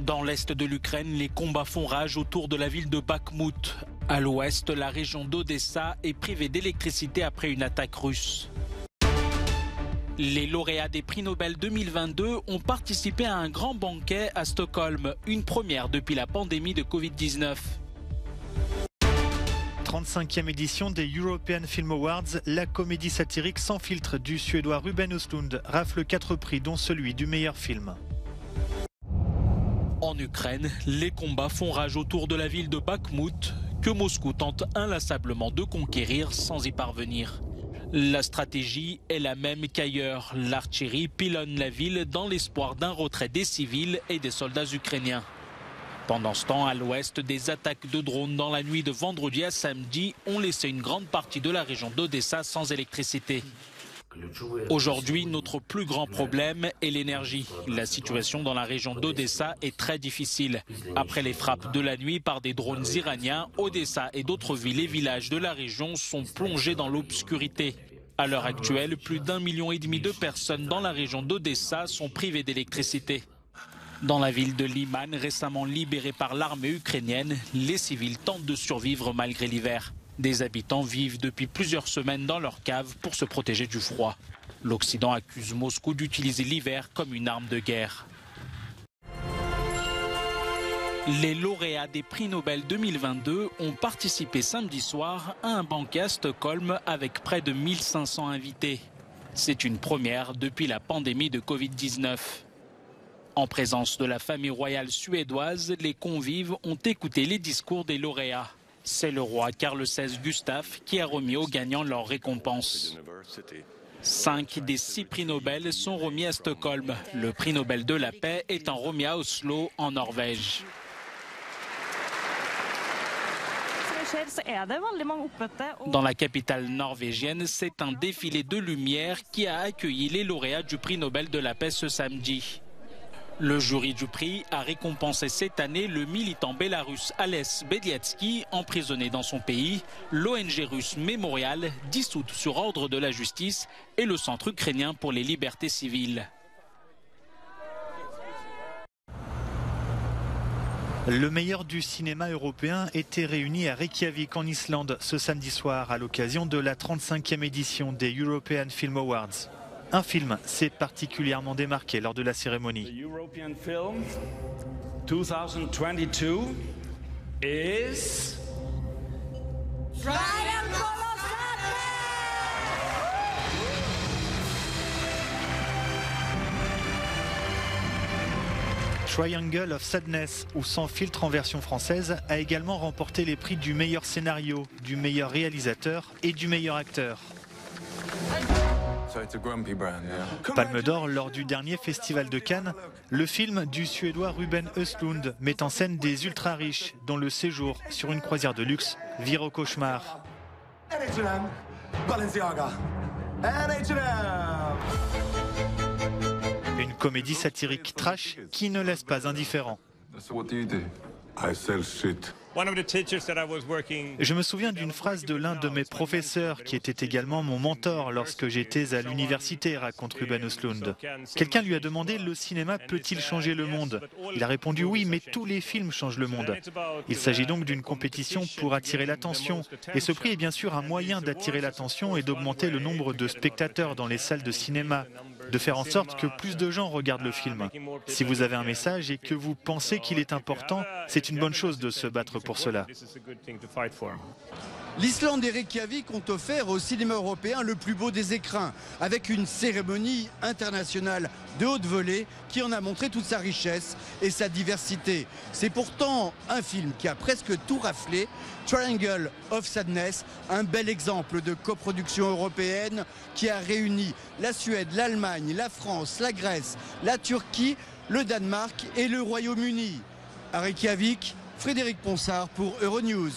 Dans l'est de l'Ukraine, les combats font rage autour de la ville de Bakhmout. À l'ouest, la région d'Odessa est privée d'électricité après une attaque russe. Les lauréats des prix Nobel 2022 ont participé à un grand banquet à Stockholm, une première depuis la pandémie de Covid-19. 35e édition des European Film Awards, la comédie satirique sans filtre du Suédois Ruben Östlund rafle 4 prix dont celui du meilleur film. En Ukraine, les combats font rage autour de la ville de Bakhmout, que Moscou tente inlassablement de conquérir sans y parvenir. La stratégie est la même qu'ailleurs. L'artillerie pilonne la ville dans l'espoir d'un retrait des civils et des soldats ukrainiens. Pendant ce temps, à l'ouest, des attaques de drones dans la nuit de vendredi à samedi ont laissé une grande partie de la région d'Odessa sans électricité. Aujourd'hui, notre plus grand problème est l'énergie. La situation dans la région d'Odessa est très difficile. Après les frappes de la nuit par des drones iraniens, Odessa et d'autres villes et villages de la région sont plongés dans l'obscurité. À l'heure actuelle, plus d'1,5 million de personnes dans la région d'Odessa sont privées d'électricité. Dans la ville de Liman, récemment libérée par l'armée ukrainienne, les civils tentent de survivre malgré l'hiver. Des habitants vivent depuis plusieurs semaines dans leurs caves pour se protéger du froid. L'Occident accuse Moscou d'utiliser l'hiver comme une arme de guerre. Les lauréats des prix Nobel 2022 ont participé samedi soir à un banquet à Stockholm avec près de 1500 invités. C'est une première depuis la pandémie de Covid-19. En présence de la famille royale suédoise, les convives ont écouté les discours des lauréats. C'est le roi Carl XVI Gustaf qui a remis aux gagnants leur récompense. 5 des 6 prix Nobel sont remis à Stockholm. Le prix Nobel de la paix étant remis à Oslo, en Norvège. Dans la capitale norvégienne, c'est un défilé de lumière qui a accueilli les lauréats du prix Nobel de la paix ce samedi. Le jury du prix a récompensé cette année le militant bélarusse Ales Beliatsky, emprisonné dans son pays, l'ONG russe Mémorial, dissoute sur ordre de la justice, et le Centre ukrainien pour les libertés civiles. Le meilleur du cinéma européen était réuni à Reykjavik en Islande ce samedi soir à l'occasion de la 35e édition des European Film Awards. Un film s'est particulièrement démarqué lors de la cérémonie. The European Film 2022 is Triangle of Sadness, ou Sans filtre en version française, a également remporté les prix du meilleur scénario, du meilleur réalisateur et du meilleur acteur. Palme d'or lors du dernier festival de Cannes, le film du Suédois Ruben Östlund met en scène des ultra-riches dont le séjour sur une croisière de luxe vire au cauchemar. Une comédie satirique trash qui ne laisse pas indifférent. Je me souviens d'une phrase de l'un de mes professeurs qui était également mon mentor lorsque j'étais à l'université, raconte Ruben Östlund. Quelqu'un lui a demandé: le cinéma peut-il changer le monde? Il a répondu: oui, mais tous les films changent le monde. Il s'agit donc d'une compétition pour attirer l'attention. Et ce prix est bien sûr un moyen d'attirer l'attention et d'augmenter le nombre de spectateurs dans les salles de cinéma, de faire en sorte que plus de gens regardent le film. Si vous avez un message et que vous pensez qu'il est important, c'est une bonne chose de se battre pour cela. L'Islande et Reykjavik ont offert au cinéma européen le plus beau des écrins, avec une cérémonie internationale de haute volée qui en a montré toute sa richesse et sa diversité. C'est pourtant un film qui a presque tout raflé, Triangle of Sadness, un bel exemple de coproduction européenne qui a réuni la Suède, l'Allemagne, la France, la Grèce, la Turquie, le Danemark et le Royaume-Uni. À Reykjavik, Frédéric Ponsard pour Euronews.